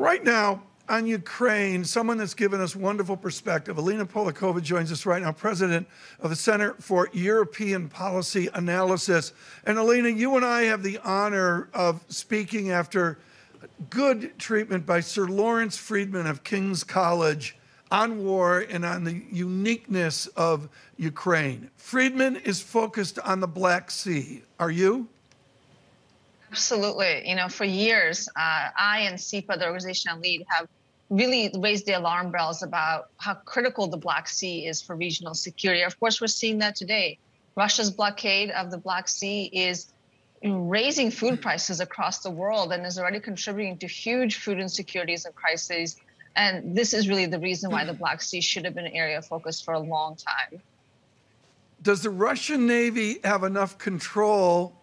Right now, on Ukraine, someone that's given us wonderful perspective, Alina Polyakova joins us right now, president of the Center for European Policy Analysis. And Alina, you and I have the honor of speaking after good treatment by Sir Lawrence Friedman of King's College on war and on the uniqueness of Ukraine. Friedman is focused on the Black Sea. Are you? Absolutely. For years, I and SIPA, the organization I lead, have really raised the alarm bells about how critical the Black Sea is for regional security. Of course, we're seeing that today. Russia's blockade of the Black Sea is raising food prices across the world and is already contributing to huge food insecurities and crises. And this is really the reason why the Black Sea should have been an area of focus for a long time. Does the Russian Navy have enough control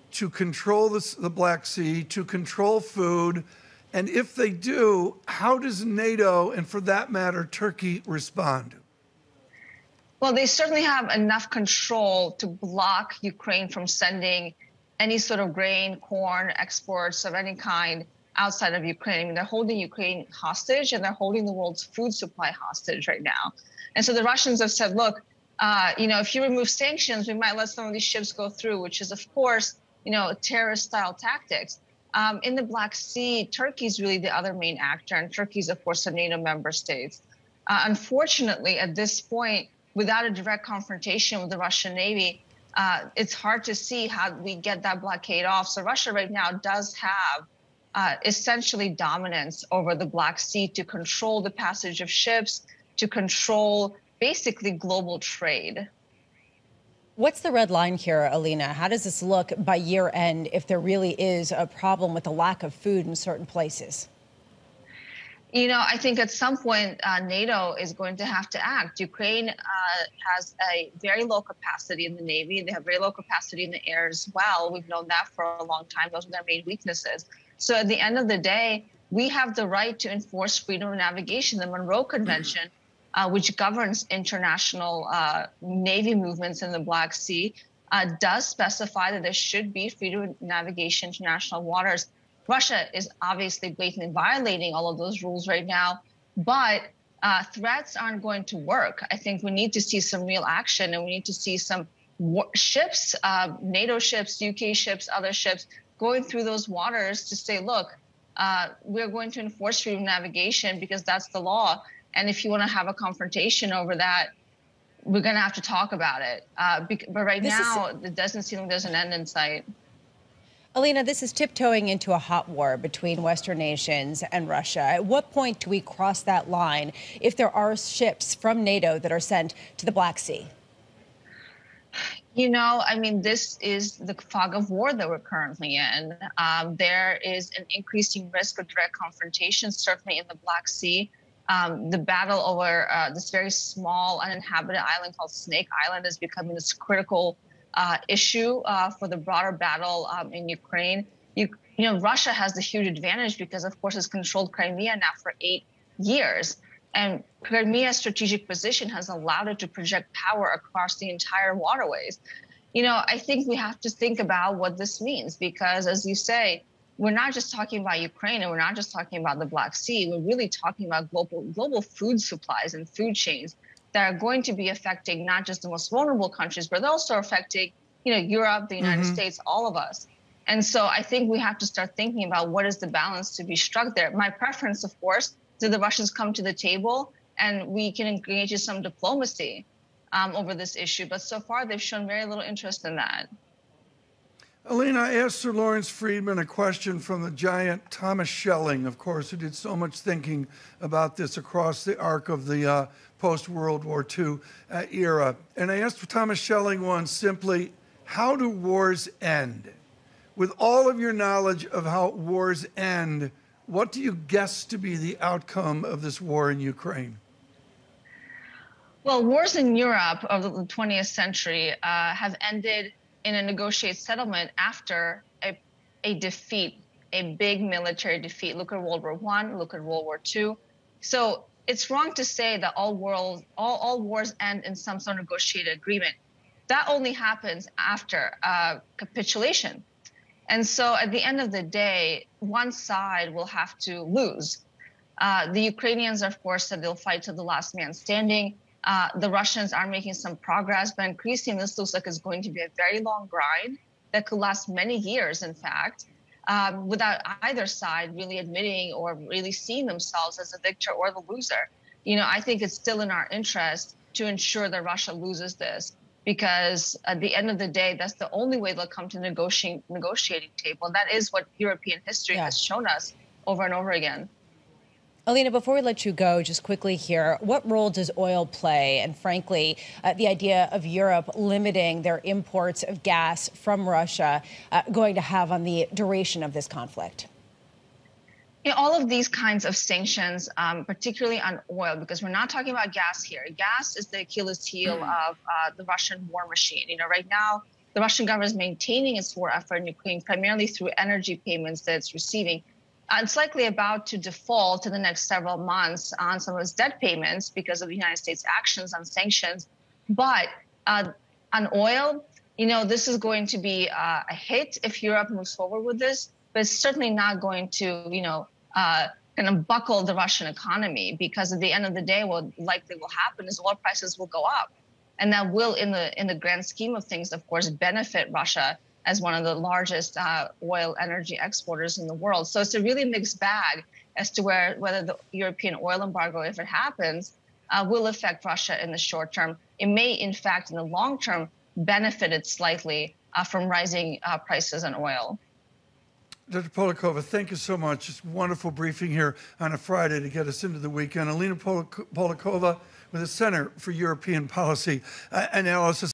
to control the Black Sea, to control food? And if they do, how does NATO, and for that matter, Turkey, respond? Well, they certainly have enough control to block Ukraine from sending any sort of grain, corn, exports of any kind outside of Ukraine. I mean, they're holding Ukraine hostage and they're holding the world's food supply hostage right now. And so the Russians have said, look, if you remove sanctions, we might let some of these ships go through, which is, of course, terrorist-style tactics. In the Black Sea, Turkey is really the other main actor, and Turkey is, of course, a NATO member state. Unfortunately, at this point, without a direct confrontation with the Russian Navy, it's hard to see how we get that blockade off. So Russia right now does have essentially dominance over the Black Sea to control the passage of ships, to control basically global trade. What's the red line here, Alina? How does this look by year end if there really is a problem with the lack of food in certain places? I think at some point NATO is going to have to act. Ukraine has a very low capacity in the Navy. They have very low capacity in the air as well. We've known that for a long time. Those are their main weaknesses. So at the end of the day, we have the right to enforce freedom of navigation. The Monroe Convention, which governs international Navy movements in the Black Sea, does specify that there should be freedom of navigation to international waters. Russia is obviously blatantly violating all of those rules right now, but threats aren't going to work. I think we need to see some real action, and we need to see some ships, NATO ships, UK ships, other ships, going through those waters to say, look, we're going to enforce freedom of navigation because that's the law. And if you want to have a confrontation over that, we're going to have to talk about it. But right now, it doesn't seem like there's an end in sight. Alina, this is tiptoeing into a hot war between Western nations and Russia. At what point do we cross that line if there are ships from NATO that are sent to the Black Sea? This is the fog of war that we're currently in. There is an increasing risk of direct confrontation, certainly in the Black Sea. The battle over this very small uninhabited island called Snake Island is becoming this critical issue for the broader battle in Ukraine. Russia has the huge advantage because, of course, it's controlled Crimea now for 8 years. And Crimea's strategic position has allowed it to project power across the entire waterways. I think we have to think about what this means because, as you say, we're not just talking about Ukraine and we're not just talking about the Black Sea. We're really talking about global food supplies and food chains that are going to be affecting not just the most vulnerable countries, but also affecting, Europe, the United States, all of us. And so I think we have to start thinking about what is the balance to be struck there. My preference, of course, is the Russians come to the table and we can engage in some diplomacy over this issue. But so far, they've shown very little interest in that. Alina, I asked Sir Lawrence Friedman a question from the giant Thomas Schelling, of course, who did so much thinking about this across the arc of the post-World War II era. And I asked Thomas Schelling once simply, how do wars end? With all of your knowledge of how wars end, what do you guess to be the outcome of this war in Ukraine? Well, wars in Europe of the 20th century have ended in a negotiated settlement after a defeat, a big military defeat. Look at World War I, look at World War II. So it's wrong to say that all wars end in some sort of negotiated agreement. That only happens after capitulation. And so at the end of the day, one side will have to lose. The Ukrainians, of course, said they'll fight to the last man standing. The Russians are making some progress, but increasingly this looks like it's going to be a very long grind that could last many years, in fact, without either side really admitting or really seeing themselves as the victor or the loser. I think it's still in our interest to ensure that Russia loses this, because at the end of the day, that's the only way they'll come to the negotiating table. And that is what European history has shown us over and over again. Alina, before we let you go, just quickly here, what role does oil play? And frankly, the idea of Europe limiting their imports of gas from Russia going to have on the duration of this conflict? All of these kinds of sanctions, particularly on oil, because we're not talking about gas here. Gas is the Achilles heel of the Russian war machine. Right now, the Russian government is maintaining its war effort in Ukraine primarily through energy payments that it's receiving. It's likely about to default in the next several months on some of its debt payments because of the United States' actions on sanctions. But on oil, this is going to be a hit if Europe moves forward with this, but it's certainly not going to, kind of buckle the Russian economy, because at the end of the day, what likely will happen is oil prices will go up. And that will, in the grand scheme of things, of course, benefit Russia as one of the largest oil energy exporters in the world. So it's a really mixed bag as to whether the European oil embargo, if it happens, will affect Russia in the short term. It may, in fact, in the long term, benefit it slightly from rising prices on oil. Dr. Polyakova, thank you so much. It's a wonderful briefing here on a Friday to get us into the weekend. Alina Polyakova with the Center for European Policy Analysis.